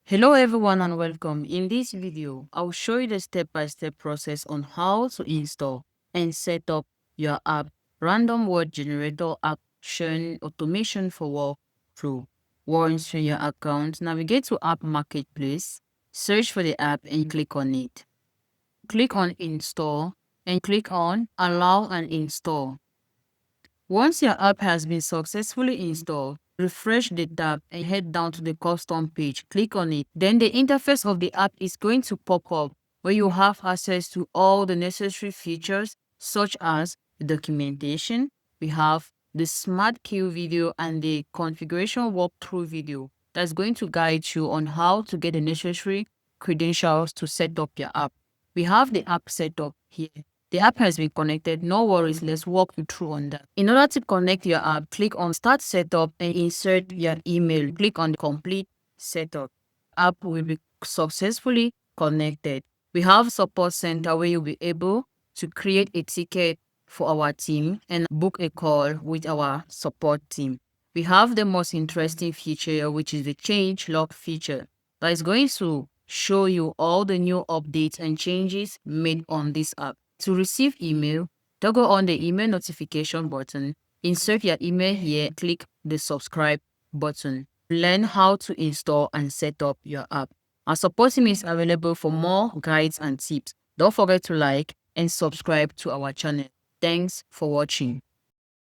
Hello everyone and welcome. In this video, I'll show you the step-by-step process on how to install and set up your app, Random Word Generator Action Automation for Workflow. Once you're in your account, navigate to App Marketplace, search for the app and click on it. Click on Install and click on Allow and Install. Once your app has been successfully installed, refresh the tab and head down to the custom page. Click on it. Then the interface of the app is going to pop up where you have access to all the necessary features such as the documentation. We have the smart queue video and the configuration walkthrough video that's going to guide you on how to get the necessary credentials to set up your app. We have the app set up here. The app has been connected. No worries. Let's walk you through on that. In order to connect your app, click on Start Setup and insert your email. Click on Complete Setup. App will be successfully connected. We have Support Center where you'll be able to create a ticket for our team and book a call with our support team. We have the most interesting feature, which is the change log feature that is going to show you all the new updates and changes made on this app. To receive email, toggle on the email notification button, insert your email here, click the subscribe button. Learn how to install and set up your app. Our support team is available for more guides and tips. Don't forget to like and subscribe to our channel. Thanks for watching.